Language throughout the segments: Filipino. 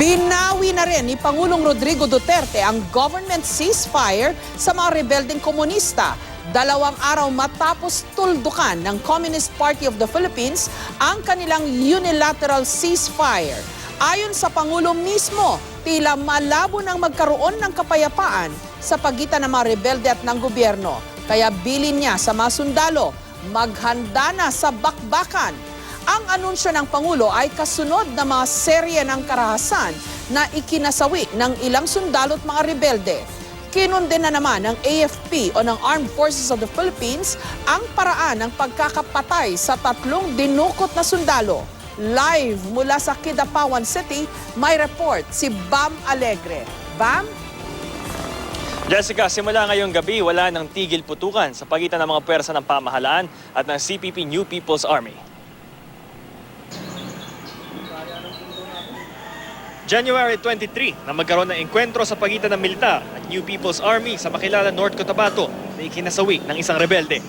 Binawi na rin ni Pangulong Rodrigo Duterte ang government ceasefire sa mga rebeldeng komunista. 2 araw matapos tuldukan ng Communist Party of the Philippines ang kanilang unilateral ceasefire. Ayon sa Pangulo mismo, tila malabo nang magkaroon ng kapayapaan sa pagitan ng mga rebelde at ng gobyerno. Kaya bilin niya sa mga sundalo, maghanda na sa bakbakan. Ang anunsyo ng Pangulo ay kasunod na mga serye ng karahasan na ikinasawi ng ilang sundalo at mga rebelde. Kinunde na naman ng AFP o ng Armed Forces of the Philippines ang paraan ng pagkakapatay sa 3 dinukot na sundalo. Live mula sa Kidapawan City, may report si Bam Alegre. Bam? Jessica, simula ngayong gabi, wala nang tigil putukan sa pagitan ng mga pwersa ng pamahalaan at ng CPP New People's Army. January 23 na magkaroon ng engkwentro sa pagitan ng militar at New People's Army sa Makilala, North Cotabato na ikinasawi ng isang rebelde.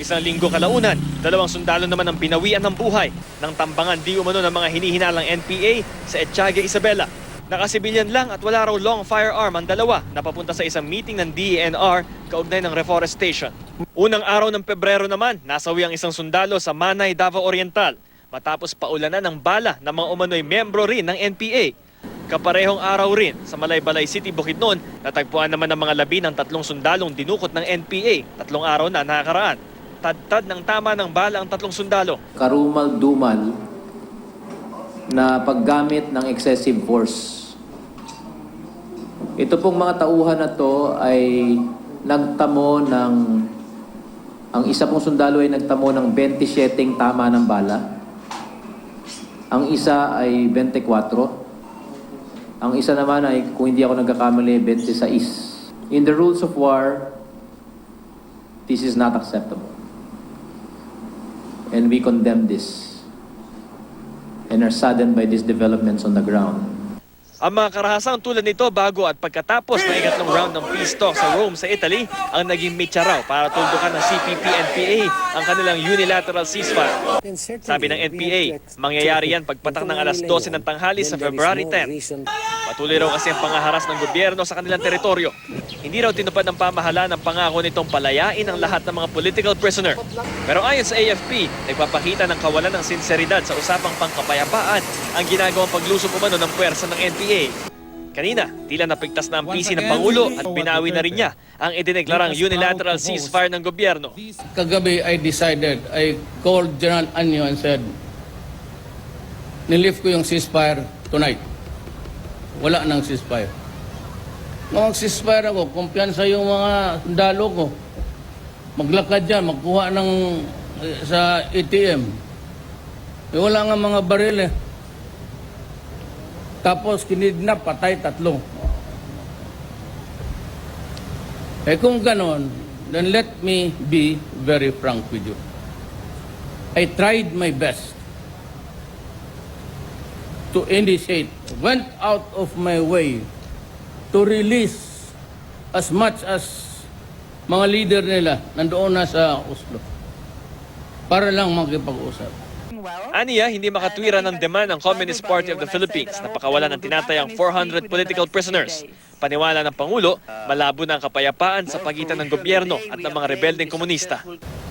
Isang linggo kalaunan, 2 sundalo naman ang binawian ng buhay ng tambangan di umano ng mga hinihinalang NPA sa Etiaga, Isabela. Nakasibilyan lang at wala raw long firearm ang dalawa na papunta sa isang meeting ng DENR kaugnay ng reforestation. Unang araw ng Pebrero naman, nasawi ang isang sundalo sa Manay, Davao Oriental matapos paulanan ng bala ng mga umano'y membro rin ng NPA. Kaparehong araw rin sa Malaybalay City, Bukidnon, natagpuan naman ng mga labi ng 3 sundalong dinukot ng NPA 3 araw na nakakaraan. Tad-tad ng tama ng bala ang 3 sundalo. Karumal-dumal na paggamit ng excessive force. Ito pong mga tauhan na to ay nagtamo ng, ang isa pong sundalo ay nagtamo ng 27 tama ng bala. Ang isa ay 24. Ang isa naman ay, kung hindi ako nagkakamali, 26. In the rules of war, this is not acceptable. And we condemn this and are saddened by these developments on the ground. Ang mga karahasang tulad nito bago at pagkatapos ng ikatlong round ng peace talk sa Rome sa Italy ang naging mitya raw para tuldukan ng CPP-NPA ang kanilang unilateral ceasefire. Sabi ng NPA, mangyayari yan pagpatak ng alas 12 ng tanghali sa February 10. Patuloy raw kasi ang pangaharas ng gobyerno sa kanilang teritoryo. Hindi raw tinupad ng pamahalaan ang pangako nitong palayain ang lahat ng mga political prisoner. Pero ayon sa AFP, nagpapakita ng kawalan ng sinseridad sa usapang pangkapayapaan ang ginagawang paglusob umano ng puwersa ng NPA. Kanina, tila napigtas na ang PC ng Pangulo at binawi na rin niya ang idineklarang unilateral ceasefire ng gobyerno. Kagabi, I called General Anyo and said, nilift ko yung ceasefire tonight. Wala nang ceasefire. Nung ceasefire ako, kumpiyansa yung mga sundalo ko. Maglakad dyan, magkuha ng sa ATM. Wala nga mga baril eh. Tapos kinidnap, patay 3. Eh kung ganon, then let me be very frank with you. I tried my best to initiate, went out of my way to release as much as mga leader nila nandoon na sa Oslo para lang makipag-usap. Aniya, hindi makatwira ng demand ng Communist Party of the Philippines na pakawalan ng tinatayang 400 political prisoners. Paniwala ng Pangulo, malabo na ang kapayapaan sa pagitan ng gobyerno at ng mga rebeldeng komunista.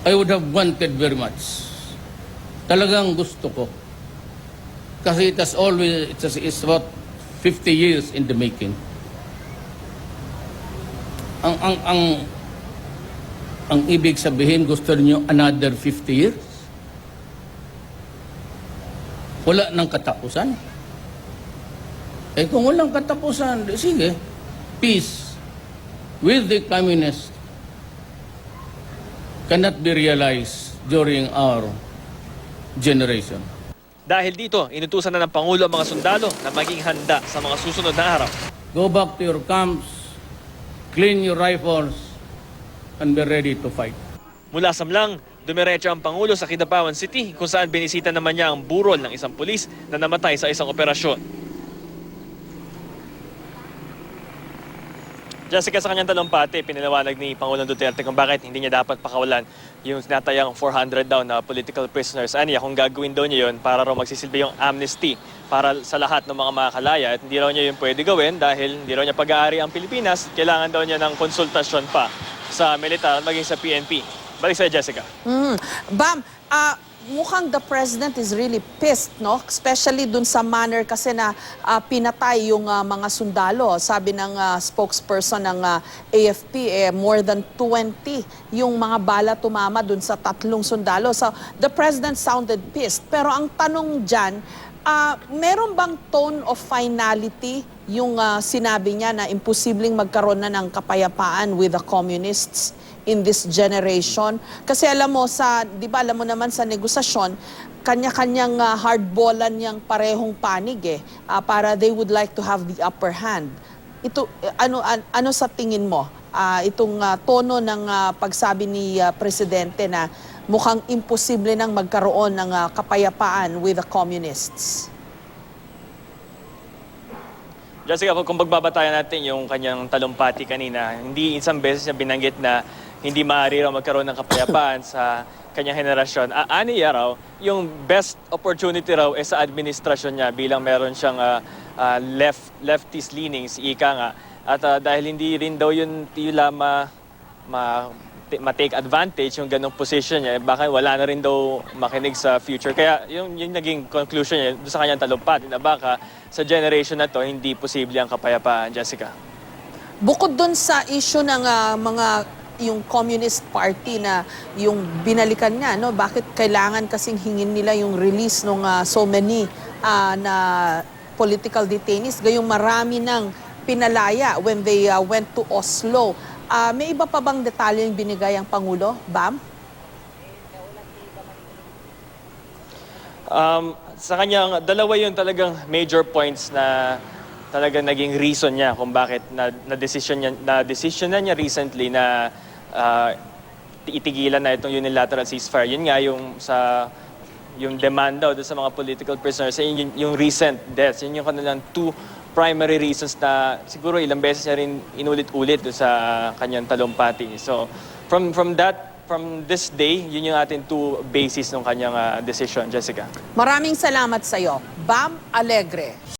I would have wanted very much. Talagang gusto ko. Kasi it's about 50 years in the making. Ang ibig sabihin, gusto niyo another 50 years? Wala nang katapusan. Eh kung walang katapusan, sige, peace with the communists cannot be realized during our generation. Dahil dito, inutusan na ng Pangulo ang mga sundalo na maging handa sa mga susunod na araw. Go back to your camps, clean your rifles, and be ready to fight. Mula Samlang, dumiretso ang Pangulo sa Kidapawan City kung saan binisita naman niya ang burol ng isang pulis na namatay sa isang operasyon. Jessica, sa kanyang talumpati, pinaliwanag ni Pangulong Duterte kung bakit hindi niya dapat pakawalan yung tinatayang 400 daw na political prisoners. Aniya, kung gagawin daw niya yun para raw magsisilbi yung amnesty para sa lahat ng mga makakalaya at hindi raw niya yung pwede gawin dahil hindi raw niya pag-aari ang Pilipinas. Kailangan daw niya ng konsultasyon pa sa militar at maging sa PNP. Balik sa Jessica. Bam, mukhang the president is really pissed, no? Especially dun sa manner kasi na pinatay yung mga sundalo. Sabi ng spokesperson ng AFP, more than 20 yung mga bala tumama dun sa 3 sundalo. So, the president sounded pissed. Pero ang tanong dyan, meron bang tone of finality yung sinabi niya na imposibleng magkaroon na ng kapayapaan with the communists in this generation? Kasi alam mo, di ba, alam mo naman sa negosasyon, kanya-kanyang hardballan niyang parehong panig para they would like to have the upper hand. Ito, ano sa tingin mo? Itong tono ng pagsabi ni Presidente na mukhang imposible nang magkaroon ng kapayapaan with the communists. Jessica, kung pagbabatayan natin yung kanyang talumpati kanina, hindi isang beses niya binanggit na hindi maaari raw magkaroon ng kapayapaan sa kanyang henerasyon. Aniya raw, yung best opportunity raw sa administrasyon niya bilang meron siyang leftist leanings, ika nga. At dahil hindi rin daw yun tila ma-take advantage yung ganong position niya, baka wala na rin daw makinig sa future. Kaya yung naging conclusion niya doon sa kanyang talumpati na baka sa generation na to, hindi posible ang kapayapaan, Jessica. Bukod dun sa issue ng yung Communist Party na yung binalikan nga, no? Bakit kailangan kasing hingin nila yung release ng so many na political detainees? Gayong marami ng pinalaya when they went to Oslo. May iba pa bang detalye yung binigay ang Pangulo? Bam? Sa kanyang dalawa yung talagang major points na talagang naging reason niya kung bakit na-decision na niya recently na itigilan na itong unilateral ceasefire. Yun nga yung demand daw sa mga political prisoners, yung recent deaths. Yun yung kanilang 2 primary reasons na siguro ilang beses niya rin inulit-ulit sa kanyang talumpati. So from this day, yun yung ating 2 basis ng kanyang decision, Jessica. Maraming salamat sa iyo, Bam Alegre.